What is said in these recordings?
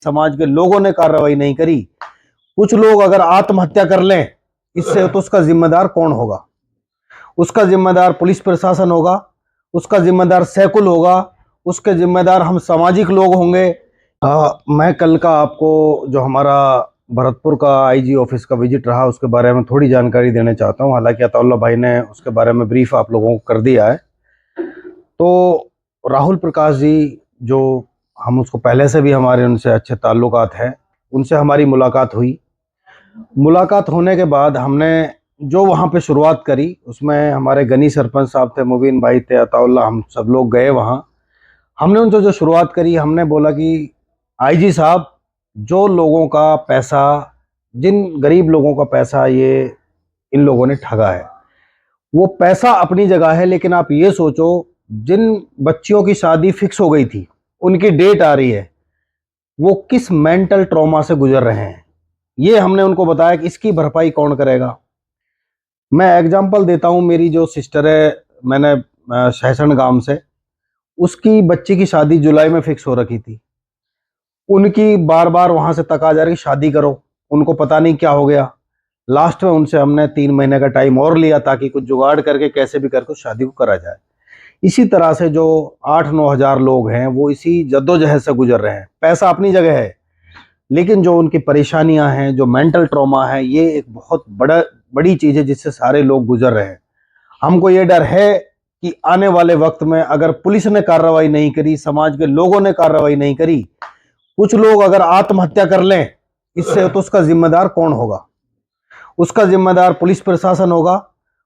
समाज के लोगों ने कार्रवाई नहीं करी, कुछ लोग अगर आत्महत्या कर लें इससे, तो उसका जिम्मेदार कौन होगा? उसका जिम्मेदार पुलिस प्रशासन होगा, उसका जिम्मेदार सैकुल होगा, उसके जिम्मेदार हम सामाजिक लोग होंगे। मैं कल का आपको जो हमारा भरतपुर का आईजी ऑफिस का विजिट रहा उसके बारे में थोड़ी जानकारी देना चाहता हूं। हालांकि अताउल्लाह भाई ने उसके बारे में ब्रीफ आप लोगों को कर दिया है। तो राहुल प्रकाश जी, जो हम उसको पहले से भी हमारे उनसे अच्छे ताल्लुकात हैं, उनसे हमारी मुलाकात हुई। मुलाकात होने के बाद हमने जो वहाँ पे शुरुआत करी, उसमें हमारे गनी सरपंच साहब थे, मुबीन भाई थे, अताउल्लाह, हम सब लोग गए वहाँ। हमने उनसे जो शुरुआत करी, हमने बोला कि आईजी साहब, जो लोगों का पैसा, जिन गरीब लोगों का पैसा ये इन लोगों ने ठगा है, वो पैसा अपनी जगह है, लेकिन आप ये सोचो, जिन बच्चियों की शादी फिक्स हो गई थी, उनकी डेट आ रही है, वो किस मेंटल ट्रॉमा से गुजर रहे हैं, ये हमने उनको बताया कि इसकी भरपाई कौन करेगा। मैं एग्जांपल देता हूं, मेरी जो सिस्टर है, मैंने सहसन गांव से, उसकी बच्ची की शादी जुलाई में फिक्स हो रखी थी। उनकी बार बार वहां से तक आ जा रही, शादी करो, उनको पता नहीं क्या हो गया। लास्ट में उनसे हमने 3 महीने का टाइम और लिया ताकि कुछ जुगाड़ करके कैसे भी करके शादी को करा जाए। इसी तरह से जो 8-9 हजार लोग हैं वो इसी जद्दोजहद से गुजर रहे हैं। पैसा अपनी जगह है, लेकिन जो उनकी परेशानियां हैं, जो मेंटल ट्रॉमा है, ये एक बहुत बड़ी चीज़ है जिससे सारे लोग गुजर रहे हैं। हमको ये डर है कि आने वाले वक्त में अगर पुलिस ने कार्रवाई नहीं करी, समाज के लोगों ने कार्रवाई नहीं करी, कुछ लोग अगर आत्महत्या कर लें इससे, तो उसका जिम्मेदार कौन होगा? उसका जिम्मेदार पुलिस प्रशासन होगा,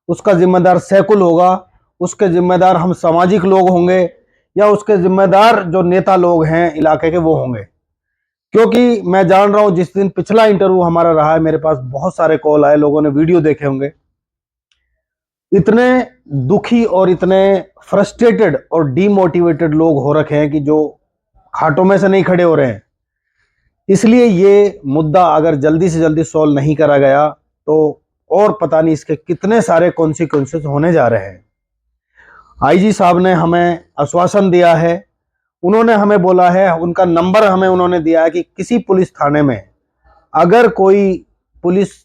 उसका जिम्मेदार सैकुल होगा, उसके जिम्मेदार हम सामाजिक लोग होंगे, या उसके जिम्मेदार जो नेता लोग हैं इलाके के वो होंगे। क्योंकि मैं जान रहा हूं, जिस दिन पिछला इंटरव्यू हमारा रहा है, मेरे पास बहुत सारे कॉल आए, लोगों ने वीडियो देखे होंगे। इतने दुखी और इतने फ्रस्ट्रेटेड और डीमोटिवेटेड लोग हो रखे हैं कि जो खाटों में से नहीं खड़े हो रहे हैं। इसलिए ये मुद्दा अगर जल्दी से जल्दी सॉल्व नहीं करा गया तो और पता नहीं इसके कितने सारे कॉन्सिक्वेंसेस होने जा रहे हैं। आईजी साहब ने हमें आश्वासन दिया है, उन्होंने हमें बोला है, उनका नंबर हमें उन्होंने दिया है कि किसी पुलिस थाने में अगर कोई पुलिस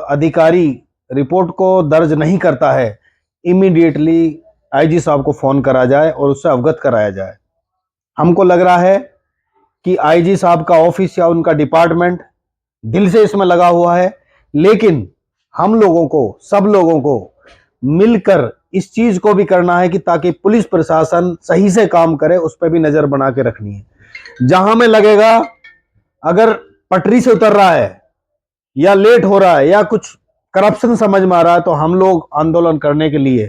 अधिकारी रिपोर्ट को दर्ज नहीं करता है, इमीडिएटली आईजी साहब को फोन करा जाए और उससे अवगत कराया जाए। हमको लग रहा है कि आईजी साहब का ऑफिस या उनका डिपार्टमेंट दिल से इसमें लगा हुआ है, लेकिन हम लोगों को, सब लोगों को मिलकर इस चीज को भी करना है कि ताकि पुलिस प्रशासन सही से काम करे, उस पर भी नजर बना के रखनी है। जहां में लगेगा अगर पटरी से उतर रहा है या लेट हो रहा है या कुछ करप्शन समझ में आ रहा है, तो हम लोग आंदोलन करने के लिए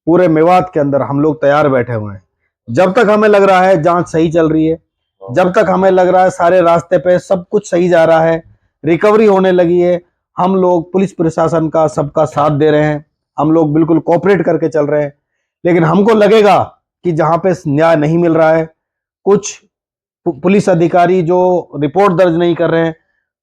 पूरे मेवात के अंदर हम लोग तैयार बैठे हुए हैं। जब तक हमें लग रहा है जांच सही चल रही है, जब तक हमें लग रहा है सारे रास्ते पे सब कुछ सही जा रहा है, रिकवरी होने लगी है, हम लोग पुलिस प्रशासन का सबका साथ दे रहे हैं, हम लोग बिल्कुल कोऑपरेट करके चल रहे हैं। लेकिन हमको लगेगा कि जहां पे न्याय नहीं मिल रहा है, कुछ पुलिस अधिकारी जो रिपोर्ट दर्ज नहीं कर रहे हैं,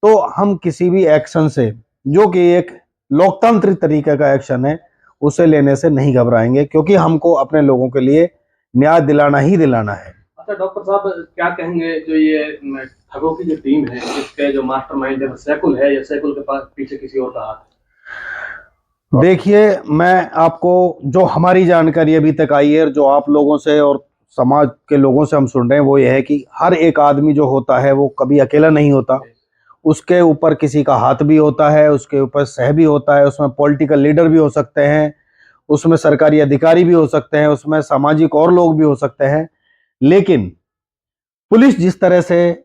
तो हम किसी भी एक्शन से, जो कि एक लोकतांत्रिक तरीके का एक्शन है, उसे लेने से नहीं घबराएंगे, क्योंकि हमको अपने लोगों के लिए न्याय दिलाना ही दिलाना है। अच्छा डॉक्टर साहब, क्या कहेंगे जो ये ठगों की जो टीम है, इसके जो मास्टरमाइंड है सैकुल है, या सैकुल के पास पीछे किसी और का हाथ? देखिए, मैं आपको जो हमारी जानकारी अभी तक आई है, जो आप लोगों से और समाज के लोगों से हम सुन रहे हैं, वो ये है कि हर एक आदमी जो होता है वो कभी अकेला नहीं होता, उसके ऊपर किसी का हाथ भी होता है, उसके ऊपर सह भी होता है, उसमें पॉलिटिकल लीडर भी हो सकते हैं, उसमें सरकारी अधिकारी भी हो सकते हैं, उसमें सामाजिक और लोग भी हो सकते हैं। लेकिन पुलिस जिस तरह से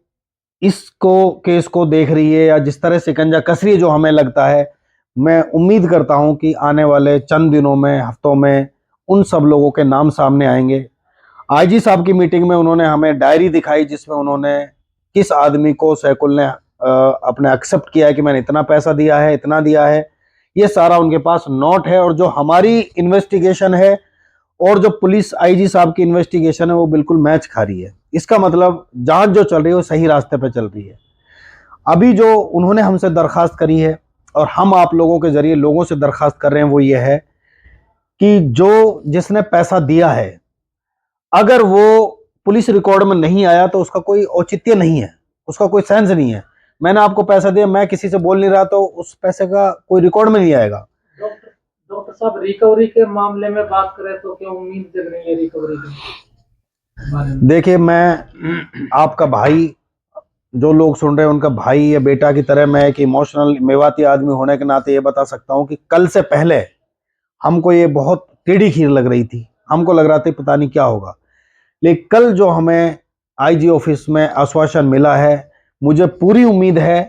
इसको केस को देख रही है या जिस तरह शिकंजा कस रही है, जो हमें लगता है, मैं उम्मीद करता हूं कि आने वाले चंद दिनों में, हफ्तों में उन सब लोगों के नाम सामने आएंगे। आईजी साहब की मीटिंग में उन्होंने हमें डायरी दिखाई, जिसमें उन्होंने किस आदमी को सैकुल ने अपने एक्सेप्ट किया है कि मैंने इतना पैसा दिया है, इतना दिया है, ये सारा उनके पास नोट है। और जो हमारी इन्वेस्टिगेशन है और जो पुलिस आईजी साहब की इन्वेस्टिगेशन है, वो बिल्कुल मैच खा रही है। इसका मतलब जांच जो चल रही है वो सही रास्ते पे चल रही है। अभी जो उन्होंने हमसे दरखास्त करी है और हम आप लोगों के जरिए लोगों से दरखास्त कर रहे हैं, वो ये है कि जो जिसने पैसा दिया है, अगर वो पुलिस रिकॉर्ड में नहीं आया तो उसका कोई औचित्य नहीं है, उसका कोई सेंस नहीं है। मैंने आपको पैसा दिया, मैं किसी से बोल नहीं रहा, तो उस पैसे का कोई रिकॉर्ड में नहीं आएगा। डॉक्टर साहब, रिकवरी के मामले में बात करें तो क्या उम्मीद जग रही है रिकवरी के बारे में? देखिए, मैं आपका भाई, जो लोग सुन रहे हैं उनका भाई या बेटा की तरह, मैं एक इमोशनल मेवाती आदमी होने के नाते ये बता सकता हूँ कि कल से पहले हमको ये बहुत टेढ़ी खीर लग रही थी। हमको लग रहा था पता नहीं क्या होगा, लेकिन कल जो हमें आईजी ऑफिस में आश्वासन मिला है, मुझे पूरी उम्मीद है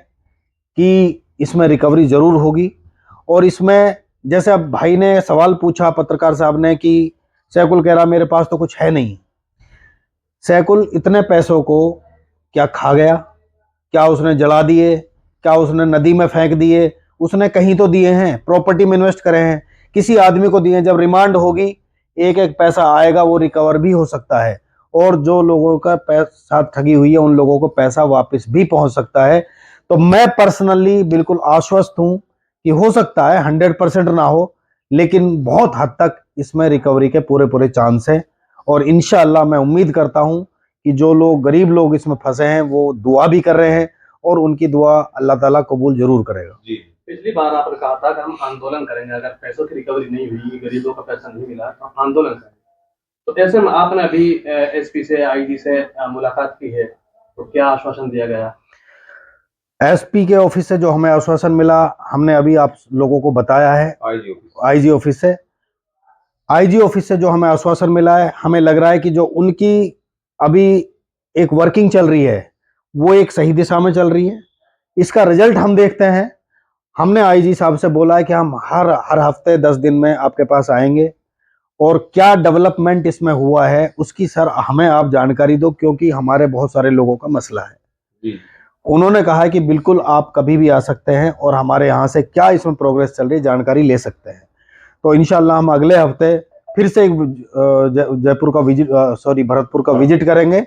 कि इसमें रिकवरी जरूर होगी। और इसमें जैसे अब भाई ने सवाल पूछा पत्रकार साहब ने कि सैकुल कह रहा मेरे पास तो कुछ है नहीं। सैकुल इतने पैसों को क्या खा गया? क्या उसने जला दिए? क्या उसने नदी में फेंक दिए? उसने कहीं तो दिए हैं, प्रॉपर्टी में इन्वेस्ट करे हैं, किसी आदमी को दिए हैं। जब रिमांड होगी, एक एक पैसा आएगा, वो रिकवर भी हो सकता है, और जो लोगों का पैसा ठगी हुई है उन लोगों को पैसा वापस भी पहुंच सकता है। तो मैं पर्सनली बिल्कुल आश्वस्त हूं कि हो सकता है 100% ना हो, लेकिन बहुत हद तक इसमें रिकवरी के पूरे पूरे चांस है। और इंशाअल्लाह मैं उम्मीद करता हूं कि जो लोग गरीब लोग इसमें फंसे हैं वो दुआ भी कर रहे हैं, और उनकी दुआ अल्लाह ताला कबूल जरूर करेगा। जी, पिछली बार आपने कहा था कि हम आंदोलन करेंगे, अगर पैसों की रिकवरी नहीं हुई, गरीबों का पैसा नहीं मिला तो हम आंदोलन करेंगे। तो ऐसे में आपने अभी एसपी से, आईजी से मुलाकात की है, तो क्या आश्वासन दिया गया? एसपी के ऑफिस से जो हमें आश्वासन मिला, हमने अभी आप लोगों को बताया है। आईजी ऑफिस से जो हमें आश्वासन मिला है, हमें लग रहा है कि जो उनकी अभी एक वर्किंग चल रही है वो एक सही दिशा में चल रही है। इसका रिजल्ट हम देखते हैं। हमने आईजी साहब से बोला है कि हम हर हफ्ते 10 दिन में आपके पास आएंगे, और क्या डेवलपमेंट इसमें हुआ है उसकी सर हमें आप जानकारी दो, क्योंकि हमारे बहुत सारे लोगों का मसला है जी। उन्होंने कहा है कि बिल्कुल आप कभी भी आ सकते हैं और हमारे यहाँ से क्या इसमें प्रोग्रेस चल रही है जानकारी ले सकते हैं। तो इंशाल्लाह हम अगले हफ्ते फिर से जयपुर का विजिट, भरतपुर का विजिट करेंगे,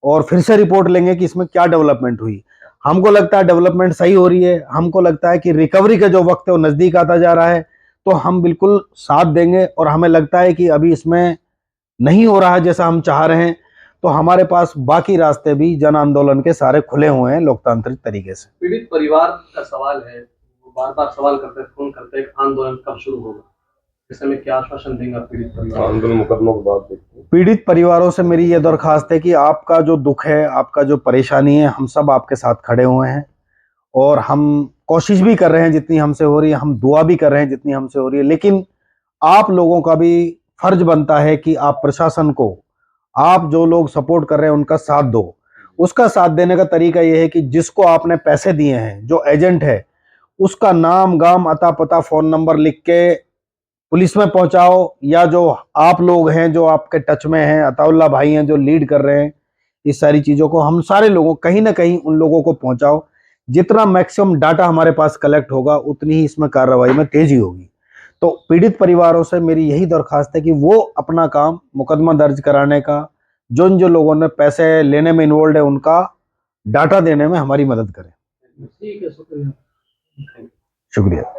और फिर से रिपोर्ट लेंगे कि इसमें क्या डेवलपमेंट हुई। हमको लगता है डेवलपमेंट सही हो रही है। हमको लगता है कि रिकवरी का जो वक्त है वो नज़दीक आता जा रहा है, तो हम बिल्कुल साथ देंगे। और हमें लगता है कि अभी इसमें नहीं हो रहा है जैसा हम चाह रहे हैं, तो हमारे पास बाकी रास्ते भी जन आंदोलन के सारे खुले हुए हैं लोकतांत्रिक तरीके से। पीड़ित परिवार का सवाल है, वो बार बार सवाल करते हैं, फोन करते हैं, आंदोलन कब शुरू होगा? इस समय क्या आश्वासन देंगे पीड़ित परिवार? आंदोलन मुकदमों की बात देखते हैं। पीड़ित परिवारों से मेरी ये दरखास्त है कि आपका जो दुख है, आपका जो परेशानी है, हम सब आपके साथ खड़े हुए हैं, और हम कोशिश भी कर रहे हैं जितनी हमसे हो रही है, हम दुआ भी कर रहे हैं जितनी हमसे हो रही है। लेकिन आप लोगों का भी फर्ज बनता है कि आप प्रशासन को, आप जो लोग सपोर्ट कर रहे हैं उनका साथ दो। उसका साथ देने का तरीका यह है कि जिसको आपने पैसे दिए हैं, जो एजेंट है, उसका नाम, गाम, अता पता, फोन नंबर लिख के पुलिस में पहुंचाओ, या जो आप लोग हैं जो आपके टच में हैं, अताउल्ला भाई हैं जो लीड कर रहे हैं इस सारी चीज़ों को, हम सारे लोगों कहीं ना कहीं उन लोगों को पहुंचाओ। जितना मैक्सिमम डाटा हमारे पास कलेक्ट होगा उतनी ही इसमें कार्रवाई में तेजी होगी। तो पीड़ित परिवारों से मेरी यही दरखास्त है कि वो अपना काम, मुकदमा दर्ज कराने का, जो लोगों ने पैसे लेने में इन्वॉल्व है उनका डाटा देने में हमारी मदद करें। ठीक है, शुक्रिया। शुक्रिया।